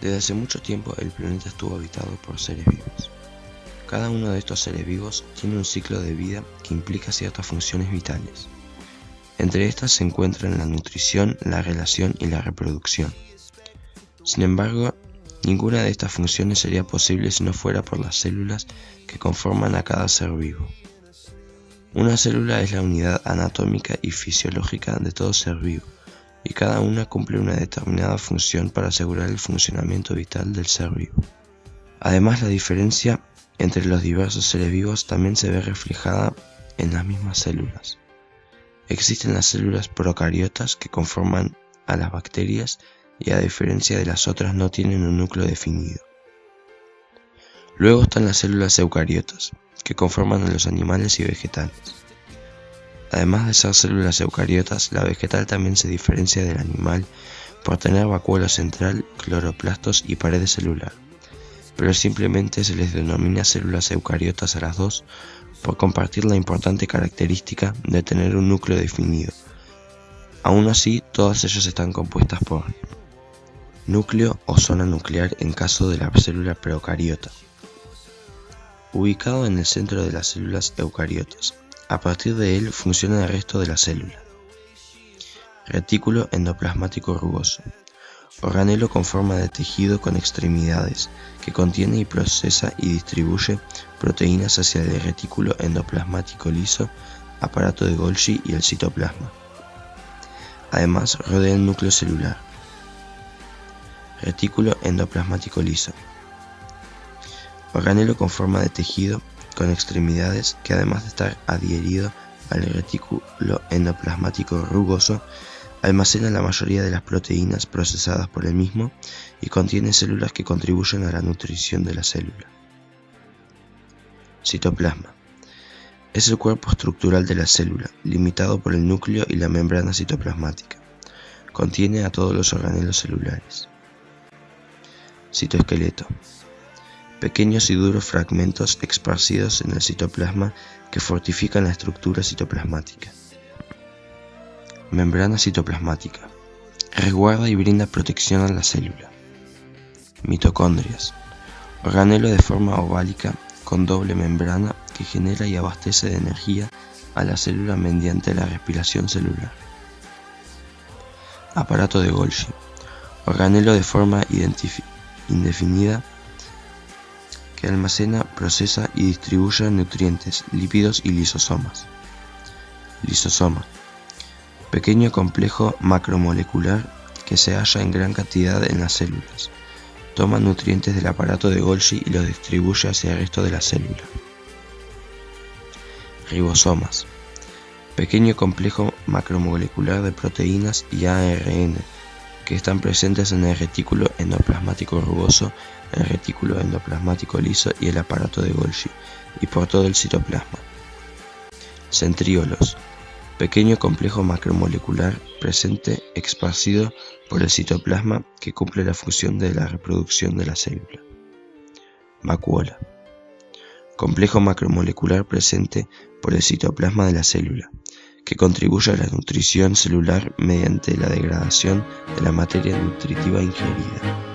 Desde hace mucho tiempo el planeta estuvo habitado por seres vivos. Cada uno de estos seres vivos tiene un ciclo de vida que implica ciertas funciones vitales. Entre estas se encuentran la nutrición, la relación y la reproducción. Sin embargo, ninguna de estas funciones sería posible si no fuera por las células que conforman a cada ser vivo. Una célula es la unidad anatómica y fisiológica de todo ser vivo, y cada una cumple una determinada función para asegurar el funcionamiento vital del ser vivo. Además, la diferencia entre los diversos seres vivos también se ve reflejada en las mismas células. Existen las células procariotas que conforman a las bacterias y a diferencia de las otras no tienen un núcleo definido. Luego están las células eucariotas, que conforman a los animales y vegetales. Además de ser células eucariotas, la vegetal también se diferencia del animal por tener vacuolo central, cloroplastos y pared celular, pero simplemente se les denomina células eucariotas a las dos por compartir la importante característica de tener un núcleo definido. Aún así, todas ellas están compuestas por núcleo o zona nuclear en caso de la célula procariota, ubicado en el centro de las células eucariotas. A partir de él funciona el resto de la célula. Retículo endoplasmático rugoso, organelo con forma de tejido con extremidades, que contiene y procesa y distribuye proteínas hacia el retículo endoplasmático liso, aparato de Golgi y el citoplasma. Además, rodea el núcleo celular. Retículo endoplasmático liso, organelo con forma de tejido con extremidades que además de estar adherido al retículo endoplasmático rugoso, almacena la mayoría de las proteínas procesadas por el mismo y contiene células que contribuyen a la nutrición de la célula. Citoplasma. Es el cuerpo estructural de la célula, limitado por el núcleo y la membrana citoplasmática. Contiene a todos los organelos celulares. Citoesqueleto. Pequeños y duros fragmentos esparcidos en el citoplasma que fortifican la estructura citoplasmática. Membrana citoplasmática. Resguarda y brinda protección a la célula. Mitocondrias. Organelo de forma oválica con doble membrana que genera y abastece de energía a la célula mediante la respiración celular. Aparato de Golgi. Organelo de forma indefinida que almacena, procesa y distribuye nutrientes, lípidos y lisosomas. Lisosoma. Pequeño complejo macromolecular que se halla en gran cantidad en las células. Toma nutrientes del aparato de Golgi y los distribuye hacia el resto de la célula. Ribosomas. Pequeño complejo macromolecular de proteínas y ARN que están presentes en el retículo endoplasmático rugoso, el retículo endoplasmático liso y el aparato de Golgi, y por todo el citoplasma. Centríolos. Pequeño complejo macromolecular presente esparcido por el citoplasma que cumple la función de la reproducción de la célula. Vacuola. Complejo macromolecular presente por el citoplasma de la célula, que contribuye a la nutrición celular mediante la degradación de la materia nutritiva ingerida.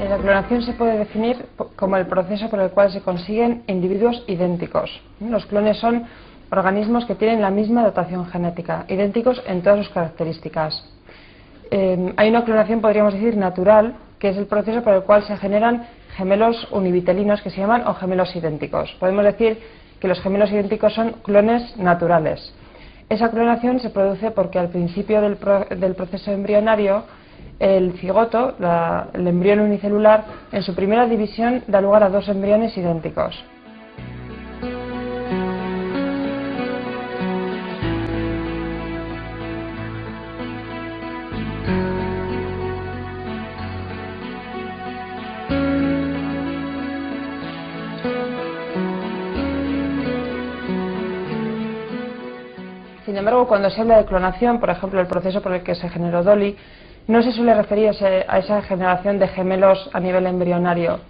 La clonación se puede definir como el proceso por el cual se consiguen individuos idénticos. Los clones son organismos que tienen la misma dotación genética, idénticos en todas sus características. Hay una clonación, podríamos decir, natural, que es el proceso por el cual se generan gemelos univitelinos que se llaman o gemelos idénticos. Podemos decir que los gemelos idénticos son clones naturales. Esa clonación se produce porque al principio del proceso embrionario, el cigoto, el embrión unicelular, en su primera división da lugar a dos embriones idénticos. Sin embargo, cuando se habla de clonación, por ejemplo, el proceso por el que se generó Dolly, no se suele referirse a esa generación de gemelos a nivel embrionario,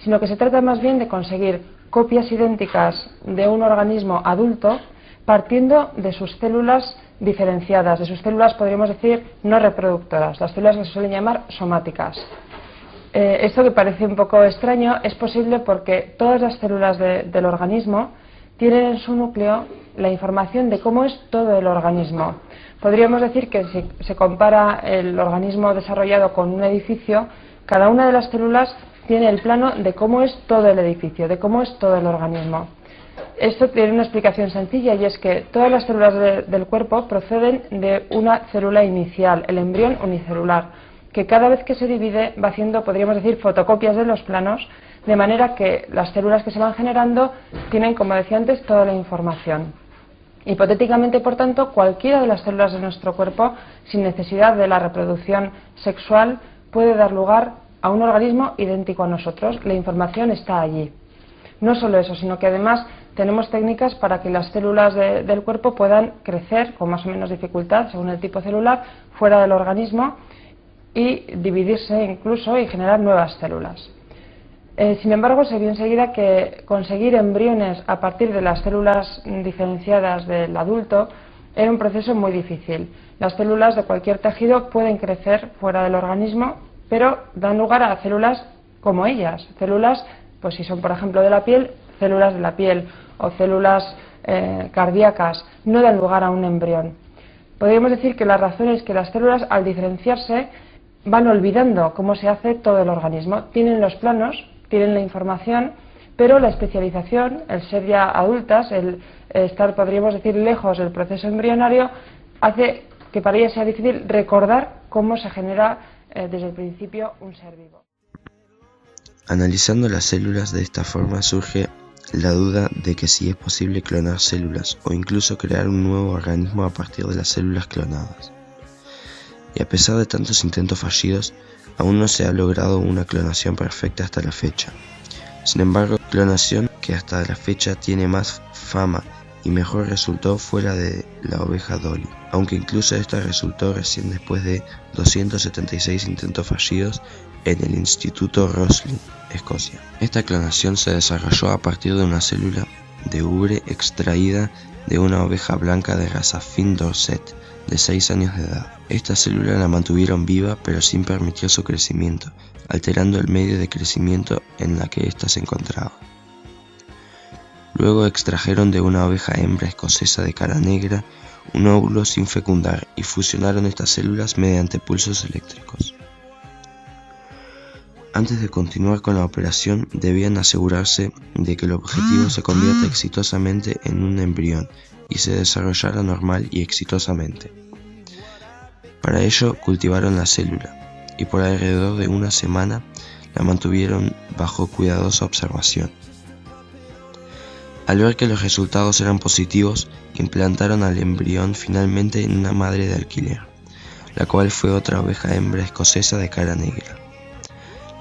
sino que se trata más bien de conseguir copias idénticas de un organismo adulto partiendo de sus células diferenciadas, de sus células, podríamos decir, no reproductoras, las células que se suelen llamar somáticas. Esto, que parece un poco extraño, es posible porque todas las células del organismo tienen en su núcleo la información de cómo es todo el organismo. Podríamos decir que si se compara el organismo desarrollado con un edificio, cada una de las células tiene el plano de cómo es todo el edificio, de cómo es todo el organismo. Esto tiene una explicación sencilla, y es que todas las células del cuerpo proceden de una célula inicial, el embrión unicelular, que cada vez que se divide va haciendo, podríamos decir, fotocopias de los planos, de manera que las células que se van generando tienen, como decía antes, toda la información. Hipotéticamente, por tanto, cualquiera de las células de nuestro cuerpo, sin necesidad de la reproducción sexual, puede dar lugar a un organismo idéntico a nosotros. La información está allí. No solo eso, sino que además tenemos técnicas para que las células del cuerpo puedan crecer con más o menos dificultad, según el tipo celular, fuera del organismo y dividirse incluso y generar nuevas células. Sin embargo, se vio enseguida que conseguir embriones a partir de las células diferenciadas del adulto era un proceso muy difícil. Las células de cualquier tejido pueden crecer fuera del organismo, pero dan lugar a células como ellas, células, pues si son por ejemplo de la piel, células de la piel, o células cardíacas, no dan lugar a un embrión. Podríamos decir que la razón es que las células, al diferenciarse, van olvidando cómo se hace todo el organismo. Tienen los planos, tienen la información, pero la especialización, el ser ya adultas, el estar, podríamos decir, lejos del proceso embrionario, hace que para ellas sea difícil recordar cómo se genera desde el principio un ser vivo. Analizando las células de esta forma surge la duda de que si es posible clonar células o incluso crear un nuevo organismo a partir de las células clonadas. Y a pesar de tantos intentos fallidos, aún no se ha logrado una clonación perfecta hasta la fecha. Sin embargo, la clonación que hasta la fecha tiene más fama y mejor resultó fue la de la oveja Dolly, aunque incluso esta resultó recién después de 276 intentos fallidos en el Instituto Roslin, Escocia. Esta clonación se desarrolló a partir de una célula de ubre extraída de una oveja blanca de raza Finn Dorset, de 6 años de edad. Esta célula la mantuvieron viva pero sin permitir su crecimiento, alterando el medio de crecimiento en la que ésta se encontraba. Luego extrajeron de una oveja hembra escocesa de cara negra un óvulo sin fecundar y fusionaron estas células mediante pulsos eléctricos. Antes de continuar con la operación, debían asegurarse de que el objetivo se convierta exitosamente en un embrión y se desarrollara normal y exitosamente. Para ello cultivaron la célula y por alrededor de una semana la mantuvieron bajo cuidadosa observación. Al ver que los resultados eran positivos, implantaron al embrión finalmente en una madre de alquiler, la cual fue otra oveja hembra escocesa de cara negra.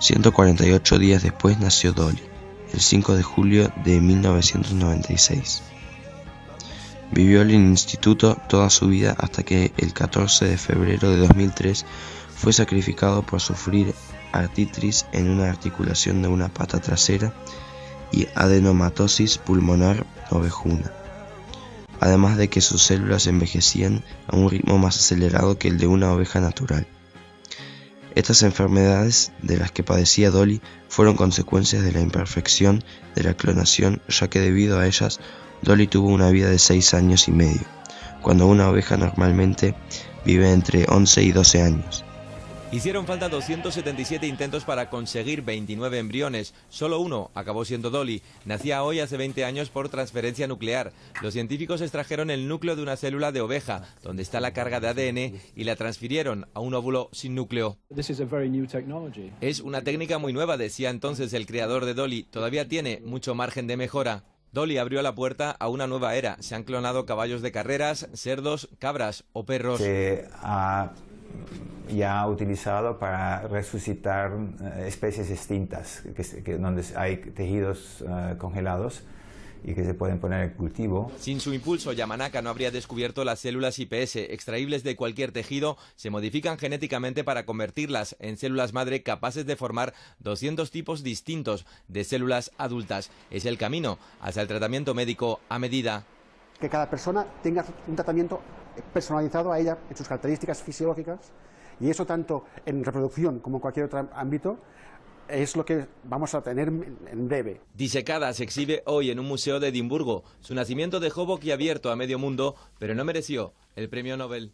148 días después nació Dolly, el 5 de julio de 1996. Vivió en el instituto toda su vida hasta que el 14 de febrero de 2003 fue sacrificado por sufrir artritis en una articulación de una pata trasera y adenomatosis pulmonar ovejuna, además de que sus células envejecían a un ritmo más acelerado que el de una oveja natural. Estas enfermedades de las que padecía Dolly fueron consecuencias de la imperfección de la clonación, ya que debido a ellas Dolly tuvo una vida de 6 años y medio, cuando una oveja normalmente vive entre 11 y 12 años, Hicieron falta 277 intentos para conseguir 29 embriones. Solo uno acabó siendo Dolly. Nacía hoy hace 20 años por transferencia nuclear. Los científicos extrajeron el núcleo de una célula de oveja, donde está la carga de ADN, y la transfirieron a un óvulo sin núcleo. Es una técnica muy nueva, decía entonces el creador de Dolly. Todavía tiene mucho margen de mejora. Dolly abrió la puerta a una nueva era. Se han clonado caballos de carreras, cerdos, cabras o perros. Se ha ya utilizado para resucitar especies extintas, donde hay tejidos congelados y que se pueden poner en cultivo. Sin su impulso, Yamanaka no habría descubierto las células iPS, extraíbles de cualquier tejido. Se modifican genéticamente para convertirlas en células madre capaces de formar 200 tipos distintos de células adultas. Es el camino hacia el tratamiento médico a medida. Que cada persona tenga un tratamiento personalizado a ella, en sus características fisiológicas, y eso tanto en reproducción como en cualquier otro ámbito es lo que vamos a tener en breve. Disecada se exhibe hoy en un museo de Edimburgo. Su nacimiento dejó boquiabierto a medio mundo, pero no mereció el premio Nobel.